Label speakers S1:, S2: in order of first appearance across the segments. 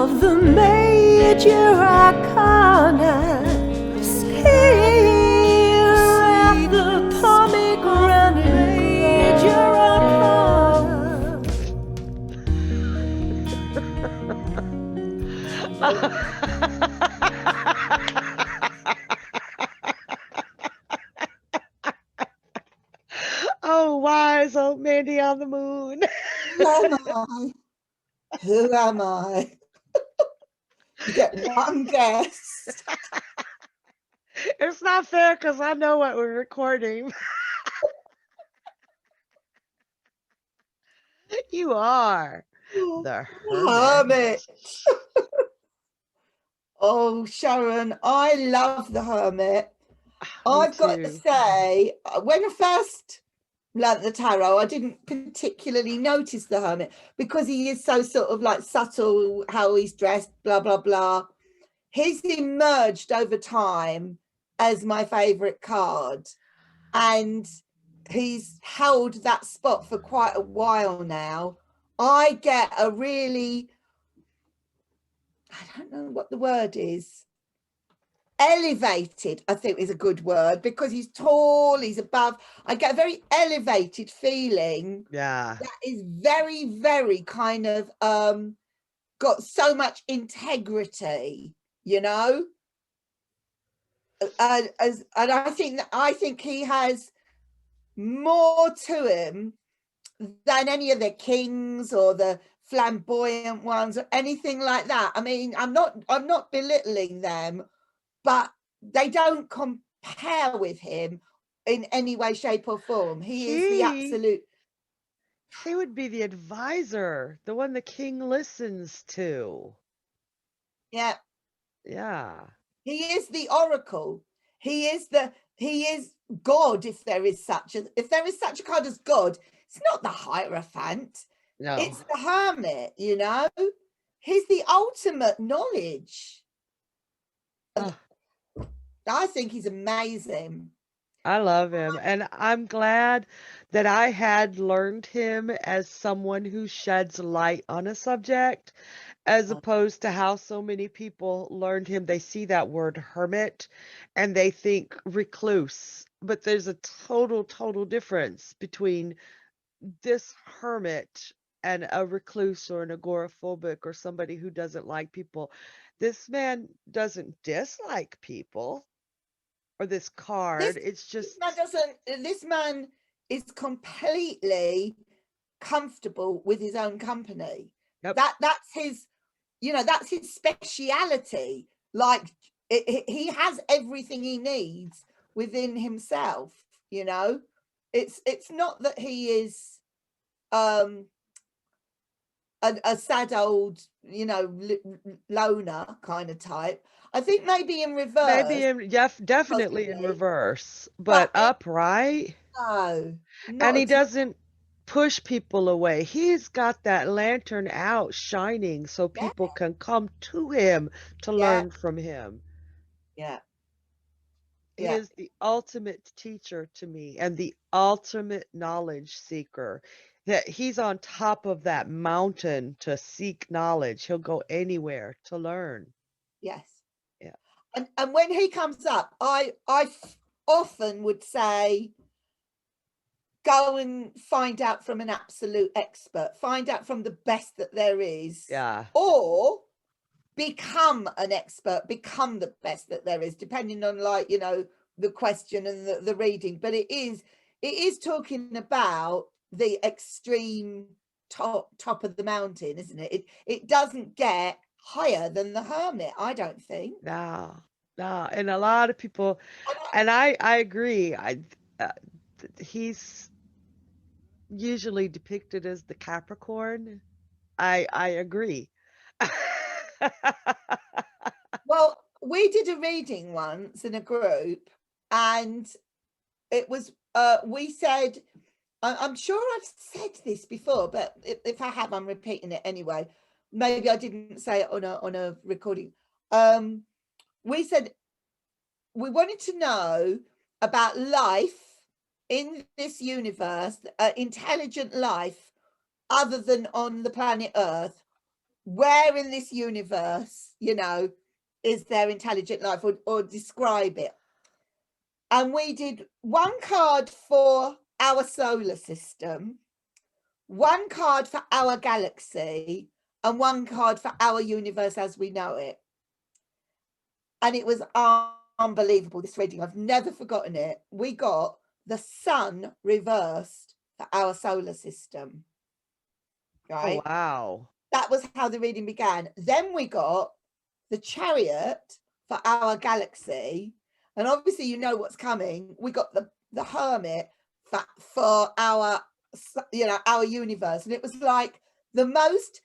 S1: of the major arcana. Here at the Pomegranate major arcana.
S2: Oh, wise old Mandy on the moon.
S3: Who am I? Who am I? You get one guess.
S2: It's not fair because I know what we're recording. You are the
S3: Hermit.
S2: Hermit.
S3: Oh, Sharon, I love the Hermit.
S2: Me
S3: I've got to
S2: too.
S3: say, when I first learnt the tarot, I didn't particularly notice the Hermit because he is so sort of like subtle, how he's dressed, blah, blah, blah. He's emerged over time as my favourite card. And he's held that spot for quite a while now. I get a really, I don't know what the word is, elevated, I think is a good word, because he's tall, he's above. I get a very elevated feeling.
S2: Yeah.
S3: That is very, very kind of got so much integrity, you know. And I think he has more to him than any of the kings or the flamboyant ones or anything like that. I mean, I'm not belittling them, but they don't compare with him in any way, shape, or form. He is the absolute.
S2: He would be the advisor, the one the king listens to.
S3: Yeah.
S2: Yeah.
S3: He is the oracle. He is God, if there is such a card as God. It's not the Hierophant.
S2: No.
S3: It's the Hermit, you know. He's the ultimate knowledge.
S2: Oh,
S3: I think he's amazing.
S2: I love him. And I'm glad that I had learned him as someone who sheds light on a subject, as opposed to how so many people learned him. They see that word hermit and they think recluse. But there's a total difference between this hermit and a recluse or an agoraphobic or somebody who doesn't like people. This man doesn't dislike people, or this card. It's just
S3: This man is completely comfortable with his own company.
S2: Yep.
S3: That's his, that's his speciality. Like he has everything he needs within himself. It's not that he is a sad old, loner kind of type. I think maybe in reverse.
S2: Definitely in reverse, but upright.
S3: No,
S2: and he doesn't push people away. He's got that lantern out shining so people can come to him to learn from him.
S3: Yeah.
S2: He is the ultimate teacher to me and the ultimate knowledge seeker. That he's on top of that mountain to seek knowledge. He'll go anywhere to learn.
S3: Yes.
S2: Yeah.
S3: And when he comes up, I often would say, go and find out from an absolute expert. Find out from the best that there is.
S2: Yeah.
S3: Or become an expert, become the best that there is, depending on the question and the reading. But it is talking about the extreme top of the mountain, isn't it? It doesn't get higher than the Hermit, I don't think.
S2: No. And a lot of people, and I agree. He's usually depicted as the Capricorn. I agree.
S3: Well, we did a reading once in a group, and it was we said, I'm sure I've said this before, but if I have, I'm repeating it anyway. Maybe I didn't say it on a recording. We said we wanted to know about life in this universe, intelligent life other than on the planet Earth, where in this universe, you know, is there intelligent life, or describe it. And we did one card for our solar system, one card for our galaxy, and one card for our universe as we know it. And it was unbelievable, this reading. I've never forgotten it. We got the sun reversed for our solar system. Right?
S2: Oh, wow.
S3: That was how the reading began. Then we got the chariot for our galaxy. And obviously, you know what's coming. We got the hermit for our, you know, our universe. And it was like the most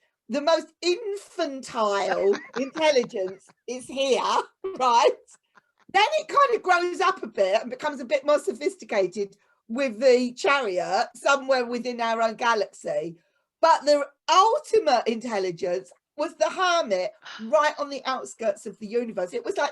S3: infantile intelligence is here, right? Then it kind of grows up a bit and becomes a bit more sophisticated with the chariot somewhere within our own galaxy. But the ultimate intelligence was the hermit right on the outskirts of the universe. It was like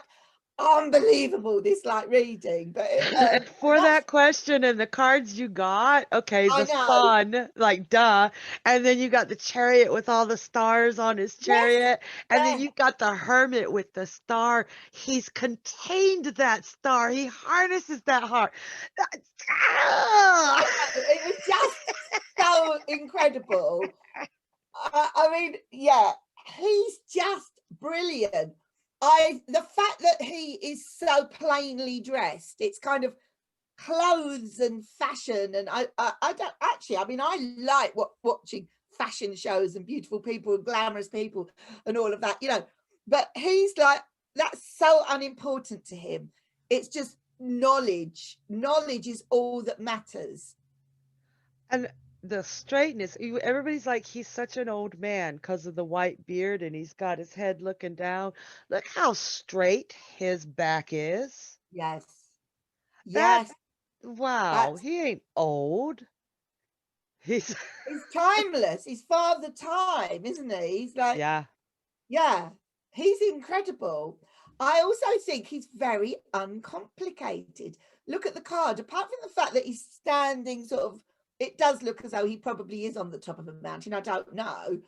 S3: unbelievable, this like reading. But
S2: For that question and the cards you got, okay,
S3: I
S2: the
S3: know.
S2: sun, like duh, and then you got the chariot with all the stars on his chariot, and then
S3: yes.
S2: you got the hermit with the star. He's contained that star. He harnesses that heart.
S3: It was just so incredible. I mean, yeah, he's just brilliant. The fact that he is so plainly dressed, it's kind of clothes and fashion, and I don't actually, I mean, I like watching fashion shows and beautiful people and glamorous people and all of that, you know, but he's like, that's so unimportant to him. It's just knowledge is all that matters.
S2: And the straightness, everybody's like, he's such an old man because of the white beard and he's got his head looking down. Look how straight his back is.
S3: Yes,
S2: That,
S3: yes,
S2: wow,
S3: that's,
S2: he ain't old. He's,
S3: he's timeless. He's father time, isn't he? He's like,
S2: yeah.
S3: yeah, he's incredible. I also think he's very uncomplicated. Look at the card. Apart from the fact that he's standing sort of, it does look as though he probably is on the top of a mountain. I don't know,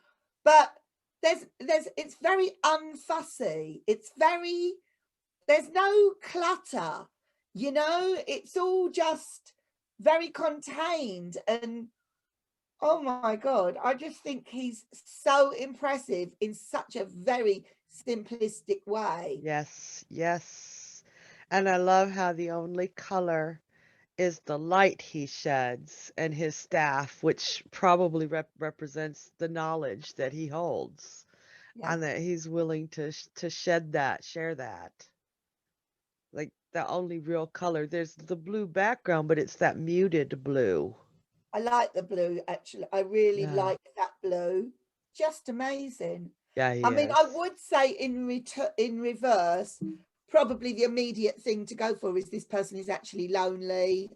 S3: but it's very unfussy. It's very, there's no clutter, you know, it's all just very contained. And oh my God, I just think he's so impressive in such a very simplistic way.
S2: Yes, yes. And I love how the only color is the light he sheds and his staff, which probably represents the knowledge that he holds
S3: Yeah,
S2: and that he's willing to shed that, share that. Like the only real color. There's the blue background, but it's that muted blue.
S3: I like the blue, actually. I really
S2: Yeah.
S3: like that blue. Just amazing.
S2: Yeah,
S3: I
S2: he
S3: mean, I
S2: is.
S3: would say in reverse, probably the immediate thing to go for is this person is actually lonely.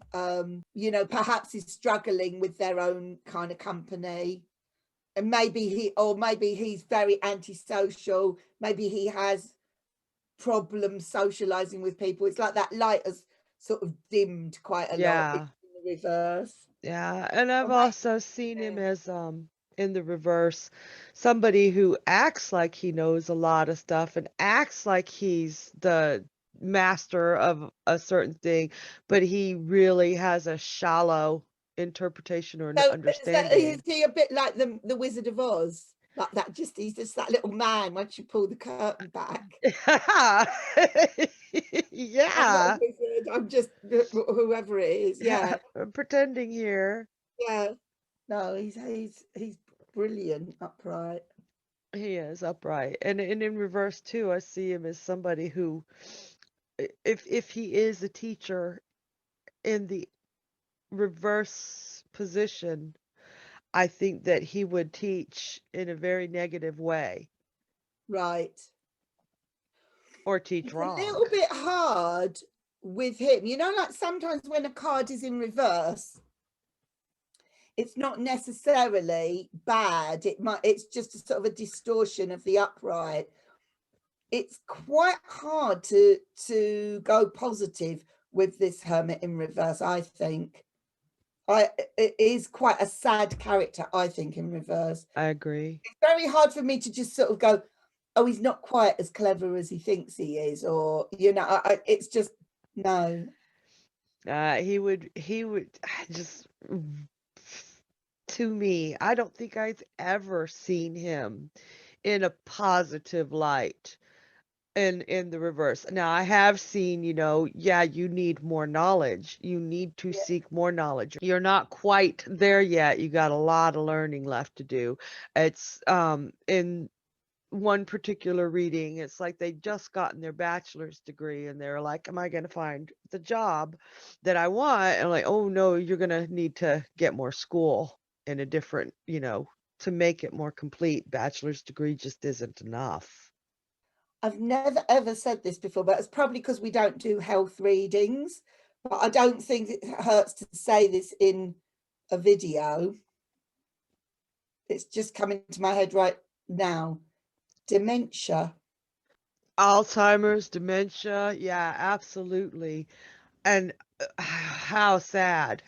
S3: You know, perhaps is struggling with their own kind of company. And maybe he's very antisocial. Maybe he has problems socializing with people. It's like that light has sort of dimmed quite a lot in
S2: Yeah.
S3: the reverse.
S2: Yeah. And I've
S3: Or
S2: also seen him as in the reverse, somebody who acts like he knows a lot of stuff and acts like he's the master of a certain thing, but he really has a shallow interpretation or an
S3: so is
S2: understanding.
S3: he a bit like the Wizard of Oz? Like that, just he's just that little man once you pull the curtain back. I'm not a
S2: Yeah.
S3: wizard, I'm just whoever it is. Yeah,
S2: I'm pretending here.
S3: yeah. No, he's brilliant upright.
S2: He is upright. And in reverse too, I see him as somebody who if he is a teacher in the reverse position, I think that he would teach in a very negative way
S3: Right.
S2: or teach
S3: It's a
S2: wrong.
S3: little bit hard with him. You know, like sometimes when a card is in reverse, it's not necessarily bad. It's just a sort of a distortion of the upright. It's quite hard to go positive with this hermit in reverse, I think. It is quite a sad character, I think, in reverse.
S2: I agree.
S3: It's very hard for me to just sort of go, oh, he's not quite as clever as he thinks he is, or it's just no.
S2: He would just, to me, I don't think I've ever seen him in a positive light in the reverse. Now, I have seen, yeah, you need more knowledge. You need to
S3: Yeah.
S2: seek more knowledge. You're not quite there yet. You got a lot of learning left to do. It's in one particular reading, it's like they just gotten their bachelor's degree and they're like, am I going to find the job that I want? And like, oh no, you're going to need to get more school in a different, to make it more complete. Bachelor's degree just isn't enough.
S3: I've never ever said this before, but it's probably because we don't do health readings. But I don't think it hurts to say this in a video. It's just coming to my head right now. Dementia.
S2: Alzheimer's, dementia, yeah, absolutely. And how sad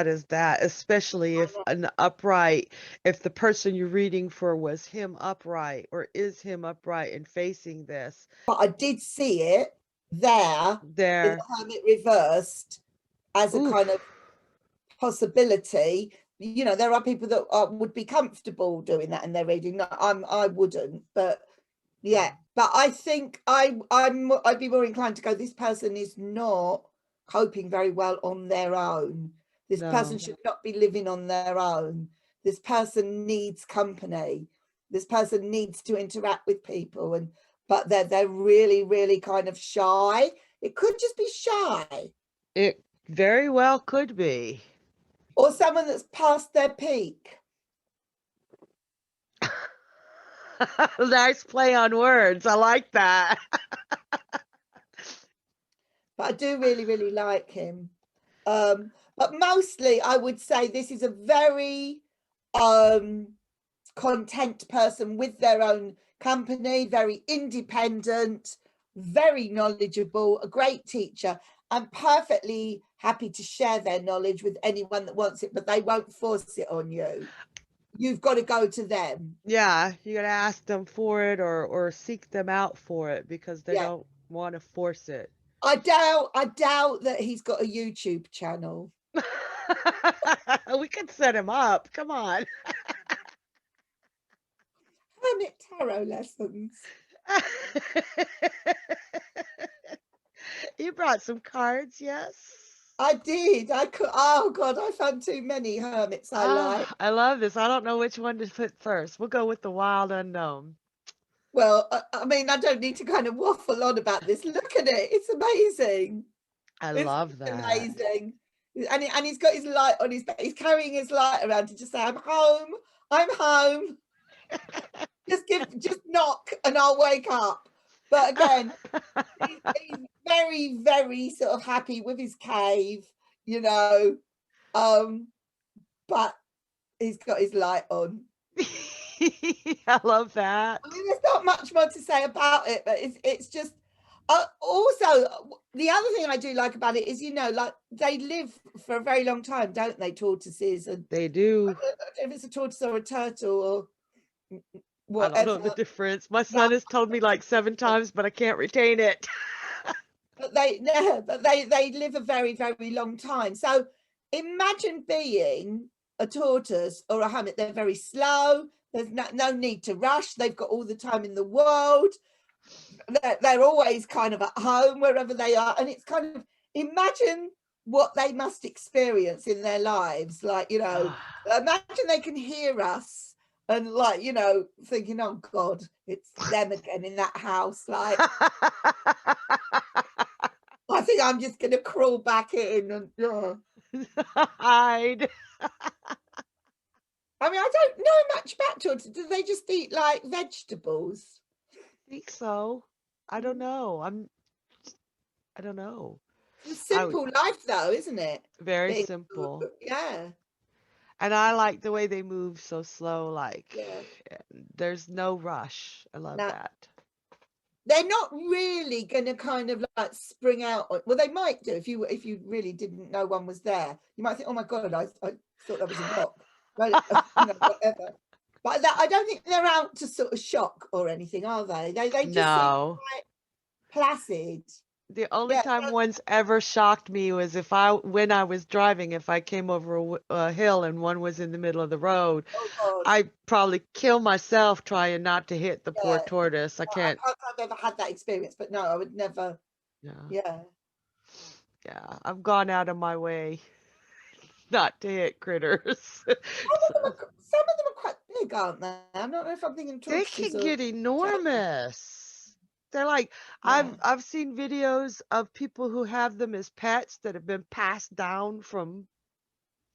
S2: is that, especially if if the person you're reading for was him upright or is him upright and facing this.
S3: But I did see it there in
S2: There.
S3: the Hermit reversed as a kind of
S2: Oof.
S3: possibility. There are people that would be comfortable doing that in their reading. No, I wouldn't, but yeah. But I think I'd be more inclined to go, this person is not coping very well on their own. This person
S2: No.
S3: should not be living on their own. This person needs company. This person needs to interact with people, but they're really, really kind of shy. It could just be shy.
S2: It very well could be.
S3: Or someone that's past their peak.
S2: Nice play on words. I like that.
S3: But I do really, really like him. But mostly I would say this is a very content person with their own company, very independent, very knowledgeable, a great teacher, and perfectly happy to share their knowledge with anyone that wants it, but they won't force it on you. You've got to go to them.
S2: Yeah, you gotta ask them for it or seek them out for it because they
S3: Yeah.
S2: don't want to force it.
S3: I doubt that he's got a YouTube channel.
S2: We could set him up. Come on.
S3: Hermit tarot lessons.
S2: You brought some cards, yes?
S3: I did. I could. Oh God, I found too many hermits I like.
S2: I love this. I don't know which one to put first. We'll go with the wild unknown.
S3: Well, I mean, I don't need to kind of waffle on about this. Look at it. It's amazing.
S2: I
S3: It's
S2: love that.
S3: amazing. And he's got his light on his back. He's carrying his light around to just say, I'm home. I'm home. just knock and I'll wake up. But again, he's very, very sort of happy with his cave, but he's got his light on.
S2: I love that.
S3: I mean, there's not much more to say about it, but it's just also the other thing I do like about it is like they live for a very long time, don't they, tortoises? And
S2: They do.
S3: I don't know if it's a tortoise or a turtle or whatever.
S2: I don't know the difference. My son has told me like 7 times, but I can't retain it.
S3: But they live a very, very long time. So imagine being a tortoise or a hermit. They're very slow. There's no need to rush. They've got all the time in the world. They're always kind of at home wherever they are. And it's kind of, imagine what they must experience in their lives. Like, imagine they can hear us and like, thinking, oh God, it's them again in that house. Like, I think I'm just going to crawl back in and
S2: hide.
S3: I mean, I don't know much about tortoises. Do they just eat like vegetables?
S2: I think so. I don't know. I don't know.
S3: It's a simple life though, isn't it?
S2: Very simple.
S3: Yeah.
S2: And I like the way they move so slow, like
S3: Yeah.
S2: there's no rush. I love that.
S3: they're not really going to kind of like spring out. Well, they might do if you really didn't know one was there. You might think, oh my God, I thought that was a rock. But, you know, whatever. But I don't think they're out to sort of shock or anything, are they? They just seem
S2: No.
S3: quite placid.
S2: The only
S3: Yeah.
S2: time one's ever shocked me was when I was driving, if I came over a hill and one was in the middle of the road,
S3: Oh God.
S2: I'd probably kill myself trying not to hit the poor
S3: Yeah.
S2: tortoise. I
S3: I
S2: can't.
S3: can't say I've ever had that experience, but no, I would never.
S2: Yeah.
S3: Yeah.
S2: Yeah. I've gone out of my way not to hit critters.
S3: Some
S2: So
S3: of them are quite big, aren't they? I don't know if I'm thinking
S2: they
S3: tortoises
S2: can
S3: or
S2: get enormous. They're like
S3: yeah.
S2: I've seen videos of people who have them as pets that have been passed down from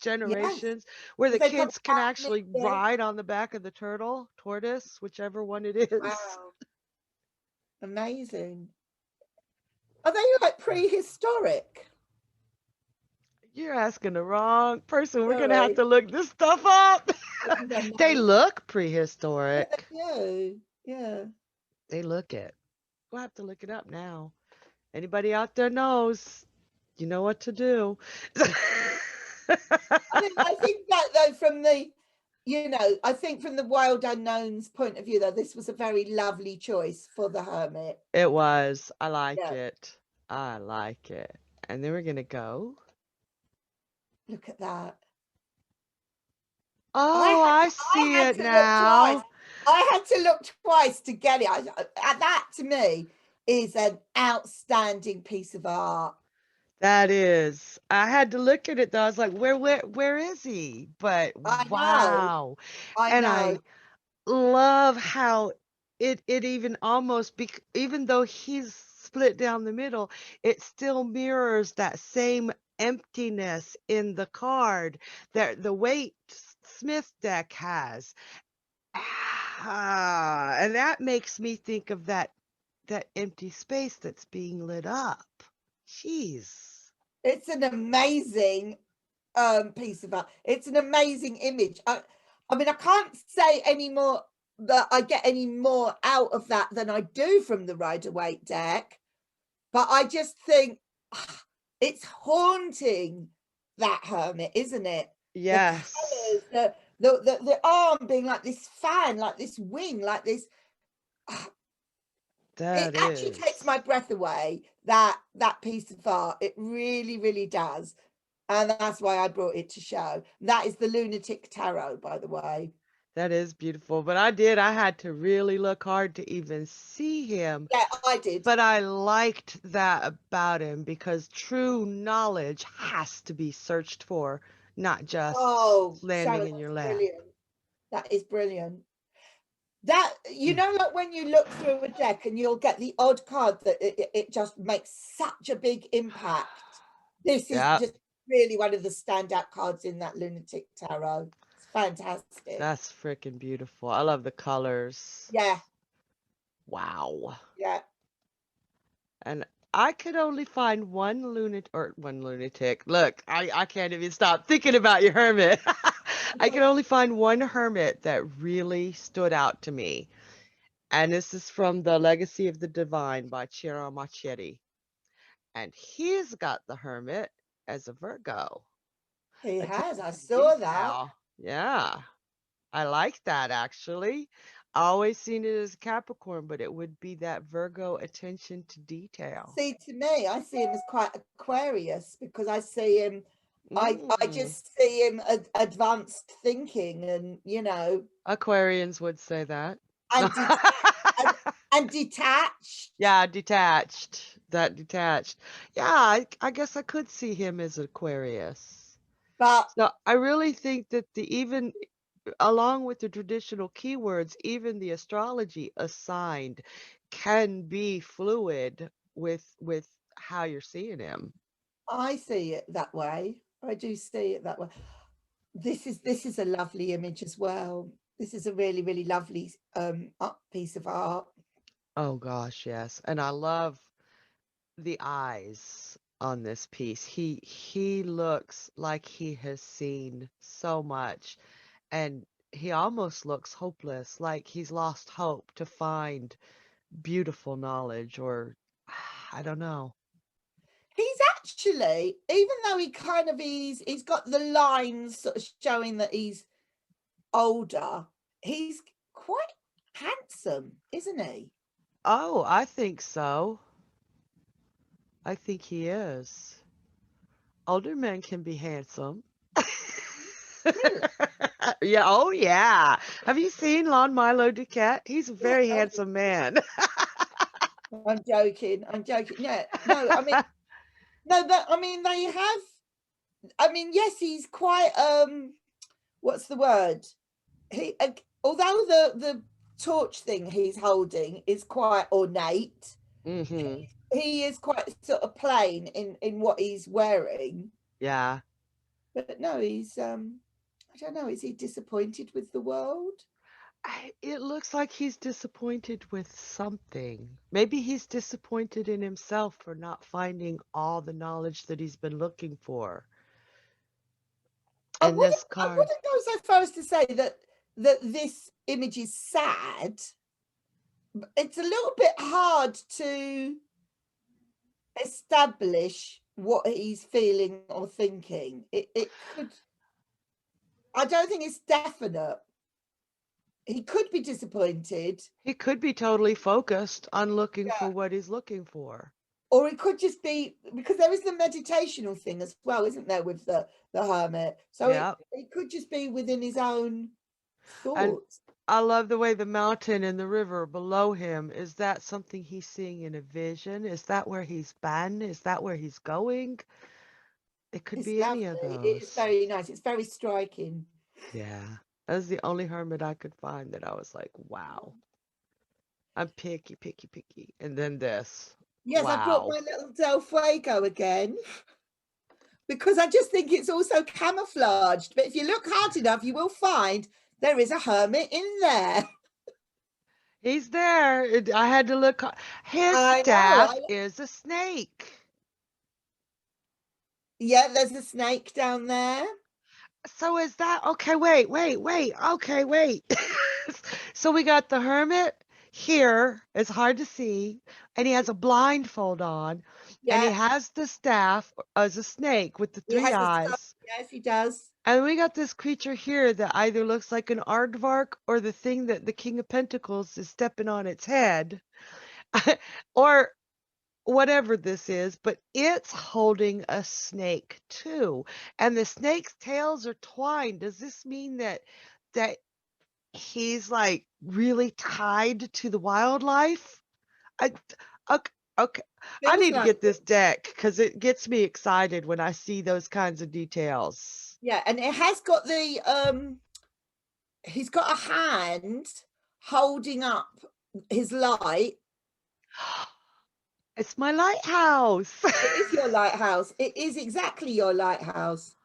S3: Yes,
S2: generations where the
S3: because they probably
S2: kids can
S3: have
S2: actually
S3: yeah.
S2: ride on the back of the tortoise, whichever one it is.
S3: Wow, amazing. Are they like prehistoric?
S2: You're asking the wrong person. We're gonna have
S3: Sorry.
S2: to look this stuff up.
S3: Because I
S2: They
S3: know.
S2: look
S3: Yeah,
S2: prehistoric.
S3: they do. Yeah.
S2: They look it. We'll have to look it up now. Anybody out there knows, you know what to do.
S3: I think that though from the, you know, I think from the wild unknowns point of view, though, this was a very lovely choice for the hermit.
S2: It was. I like
S3: Yeah.
S2: it. I like it. And then we're gonna go.
S3: Look at that.
S2: Oh, I
S3: I
S2: see
S3: had
S2: it
S3: to look twice.
S2: now.
S3: I had to look twice to get it. That to me is an outstanding piece of art.
S2: That is. I had to look at it though. I was like, where is he? But
S3: I know.
S2: wow.
S3: I
S2: And
S3: know.
S2: I love how it even almost even though he's split down the middle, it still mirrors that same emptiness in the card that the Waite Smith deck has. Ah, and that makes me think of that empty space that's being lit up. Jeez.
S3: It's an amazing piece of art. It's an amazing image. I mean, I can't say any more that I get any more out of that than I do from the Rider-Waite deck. But I just think it's haunting, that hermit, isn't it? The
S2: Yes,
S3: colours, the arm being like this fan, like this wing, like this.
S2: that
S3: It actually
S2: is.
S3: takes my breath away, that piece of art. It really, really does. And that's why I brought it to show. That is the Lunatic Tarot, by the way.
S2: That is beautiful. But I had to really look hard to even see him.
S3: Yeah, I did.
S2: But I liked that about him because true knowledge has to be searched for, not just
S3: Oh,
S2: landing
S3: Sharon,
S2: in
S3: that's
S2: your lap.
S3: brilliant. That is brilliant. That, you know, like when you look through a deck and you'll get the odd card that it just makes such a big impact. This is
S2: Yeah,
S3: just really one of the standout cards in that Lunatic Tarot. It's fantastic.
S2: that's freaking beautiful. I love the colors.
S3: Yeah,
S2: Wow.
S3: yeah.
S2: And I could only find one lunatic. Look, I can't even stop thinking about your hermit. I could only find one hermit that really stood out to me. And this is from The Legacy of the Divine by Chiara Machetti. And he's got the hermit as a Virgo.
S3: He has.
S2: Attention
S3: I
S2: to
S3: saw that.
S2: detail. Yeah, I like that actually. I always seen it as Capricorn, but it would be that Virgo attention to detail.
S3: See, to me, I see him as quite Aquarius, because I see him, I
S2: Mm.
S3: just see him advanced thinking, and you know,
S2: Aquarians would say that.
S3: and and detached.
S2: Yeah, detached. That detached. Yeah, I guess I could see him as Aquarius.
S3: But
S2: So I really think that even along with the traditional keywords, even the astrology assigned can be fluid with how you're seeing him.
S3: I see it that way. I do see it that way. This is a lovely image as well. This is a really, really lovely piece of art.
S2: Oh gosh, yes. And I love the eyes on this piece. He looks like he has seen so much, and he almost looks hopeless, like he's lost hope to find beautiful knowledge, or I don't know.
S3: He's actually, even though he's got the lines sort of showing that he's older, he's quite handsome, isn't he?
S2: Oh, I think so. I think he is. Older men can be handsome.
S3: Really?
S2: Yeah, oh yeah. Have you seen Lon Milo Duquette? He's a
S3: Yeah,
S2: very handsome man.
S3: I'm joking. I'm joking. Yeah, no, I mean, no, that I mean they have. I mean, yes, he's quite. What's the word? He, although the torch thing he's holding is quite ornate,
S2: Hmm.
S3: he is quite sort of plain in what he's wearing.
S2: Yeah.
S3: But no, he's I don't know, is he disappointed with the world?
S2: It looks like he's disappointed with something. Maybe he's disappointed in himself for not finding all the knowledge that he's been looking for. And this
S3: I
S2: card,
S3: wouldn't go so far as to say that this image is sad. It's a little bit hard to establish what he's feeling or thinking. It could, I don't think it's definite. He could be disappointed,
S2: he could be totally focused on looking for
S3: yeah,
S2: what he's looking for.
S3: or it could just be because there is the meditational thing as well, isn't there, with the hermit? So
S2: Yeah.
S3: it could just be within his own
S2: And
S3: thoughts.
S2: I love the way the mountain and the river below him. Is that something he's seeing in a vision? Is that where he's been? Is that where he's going? It could
S3: It's
S2: be any of
S3: lovely. It is
S2: those.
S3: very nice. It's very striking.
S2: Yeah. That was the only hermit I could find that I was like, wow, I'm picky, picky, picky. And then this.
S3: Yes, I brought
S2: Wow.
S3: my little Del Fuego again because I just think it's also camouflaged. But if you look hard enough, you will find there is a hermit in there.
S2: He's there. I had to look. His
S3: I know.
S2: staff is a snake.
S3: Yeah, there's a snake down there.
S2: So is that okay? Wait. Okay, wait. So we got the hermit here. It's hard to see, and he has a blindfold on, and he
S3: Yeah,
S2: has the staff as a snake with the
S3: he
S2: three
S3: has a stuff.
S2: eyes.
S3: Yes, he does.
S2: And we got this creature here that either looks like an aardvark or the thing that the King of Pentacles is stepping on its head, or whatever this is, but it's holding a snake too. And the snake's tails are twined. Does this mean that he's like really tied to the wildlife? I okay, okay. I
S3: Feels
S2: need to
S3: like
S2: get this deck because it gets me excited when I see those kinds of details.
S3: yeah, and it has got he's got a hand holding up his light.
S2: It's my lighthouse.
S3: It is your lighthouse. It is exactly your lighthouse.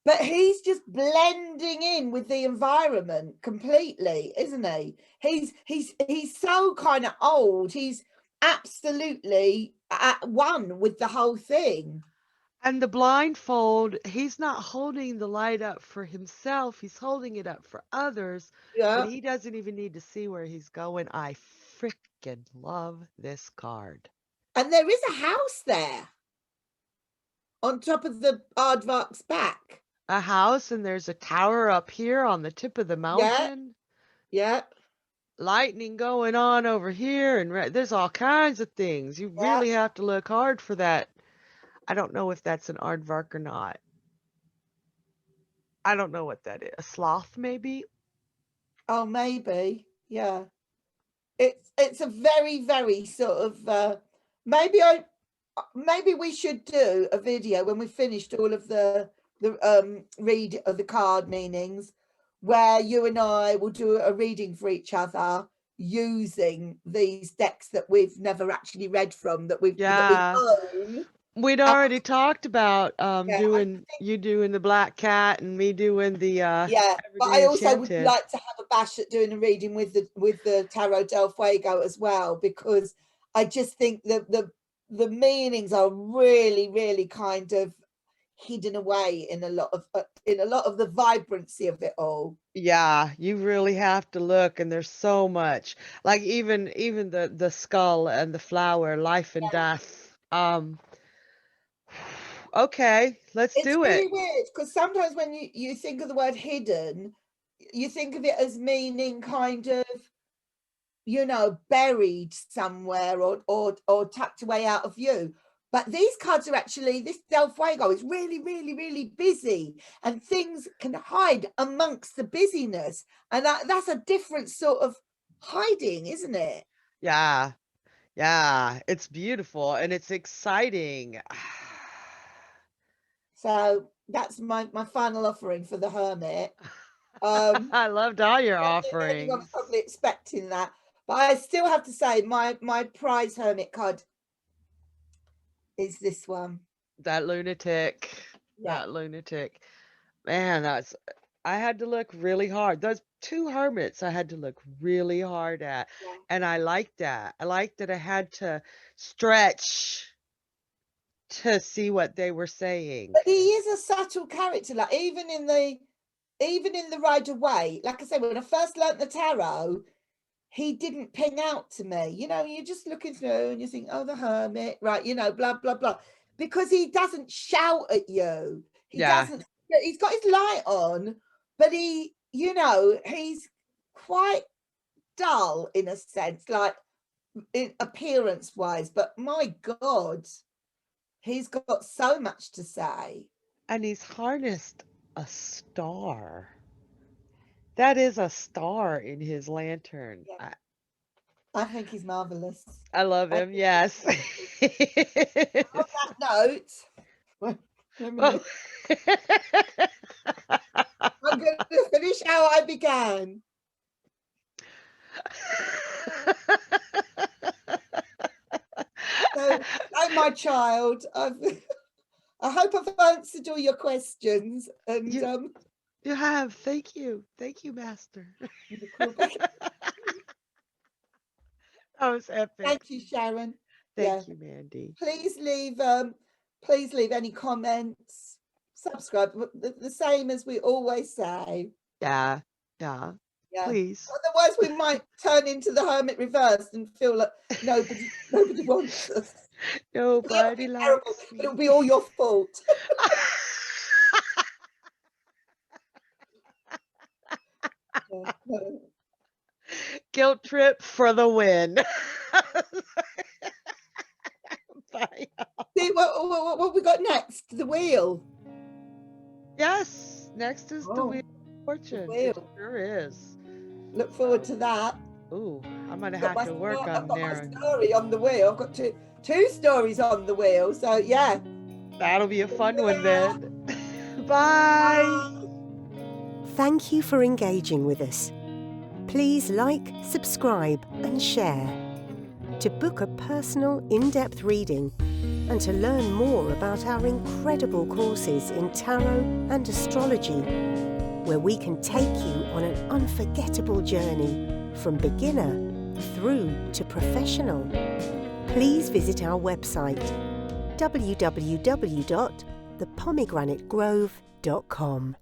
S3: But he's just blending in with the environment completely, isn't he? He's so kind of old. He's absolutely at one with the whole thing.
S2: And the blindfold, he's not holding the light up for himself, he's holding it up for others, but
S3: Yeah.
S2: he doesn't even need to see where he's going. I freaking love this card.
S3: And there is a house there on top of the aardvark's back.
S2: A house, and there's a tower up here on the tip of the
S3: Yeah.
S2: mountain.
S3: Yeah.
S2: Lightning going on over here, and there's all kinds of things. You
S3: Yeah.
S2: really have to look hard for that. I don't know if that's an aardvark or not. I don't know what that is. A sloth, maybe?
S3: Oh, maybe. Yeah. It's a very, very sort of maybe we should do a video when we finished all of the read of the card meanings, where you and I will do a reading for each other using these decks that we've never actually read from, that we
S2: Yeah.
S3: own.
S2: We'd already talked about
S3: Yeah,
S2: doing you doing the Black Cat and me doing the
S3: yeah, but
S2: Evergreen
S3: I also would
S2: Enchanted.
S3: like to have a bash at doing a reading with the Tarot del Fuego as well, because I just think that the meanings are really, really kind of, hidden away in a lot of the vibrancy of it all.
S2: Yeah, you really have to look, and there's so much. Like even the skull and the flower, life and death. Okay, let's
S3: It's
S2: do
S3: really
S2: it.
S3: weird because sometimes when you think of the word hidden, you think of it as meaning kind of, you know, buried somewhere or tucked away out of view. But these cards are actually, this Del Fuego is really, really, really busy, and things can hide amongst the busyness. And that's a different sort of hiding, isn't it?
S2: Yeah. Yeah, it's beautiful and it's exciting.
S3: So that's my final offering for the Hermit. Um,
S2: I loved all your
S3: I think anyone's
S2: offerings.
S3: probably expecting that. But I still have to say my prize Hermit card is this one.
S2: That lunatic.
S3: Yeah.
S2: That lunatic. Man, I had to look really hard. Those two hermits I had to look really hard at.
S3: Yeah.
S2: And I liked that. I liked that I had to stretch to see what they were saying.
S3: But he is a subtle character. Like even in the Rider-Waite, like I said, when I first learnt the tarot, he didn't ping out to me. You know, you're just looking through and you think, oh, the Hermit, right? You know, blah blah blah, because he doesn't shout at you. He
S2: Yeah.
S3: doesn't. He's got his light on, but he, you know, he's quite dull in a sense, like in appearance wise. But my God, he's got so much to say.
S2: And he's harnessed a star. That is a star in his lantern.
S3: Yeah. I think he's marvelous.
S2: I love him. Yes.
S3: On that note, wait a minute. I'm going to finish how I began. So, my child, I hope I've answered all your questions. And
S2: You have. Thank you, Master. That was epic.
S3: Thank you, Sharon.
S2: Thank you, Mandy.
S3: Please leave any comments. Subscribe. The same as we always say.
S2: Yeah. Please.
S3: Otherwise, we might turn into the Hermit reversed and feel like nobody wants us.
S2: Nobody likes me.
S3: It'll be all your fault.
S2: Guilt trip for the win. Bye.
S3: See what we got next? The wheel.
S2: Yes. Next is the wheel of fortune. It sure is.
S3: Look forward to that.
S2: Ooh, I'm gonna have to work on narrowing.
S3: I've got my story on the wheel. I've got two stories on the wheel. So yeah.
S2: That'll be a fun one then. Bye.
S1: Thank you for engaging with us. Please like, subscribe and share. To book a personal, in-depth reading and to learn more about our incredible courses in tarot and astrology, where we can take you on an unforgettable journey from beginner through to professional, please visit our website www.thepomegranate.grove.com.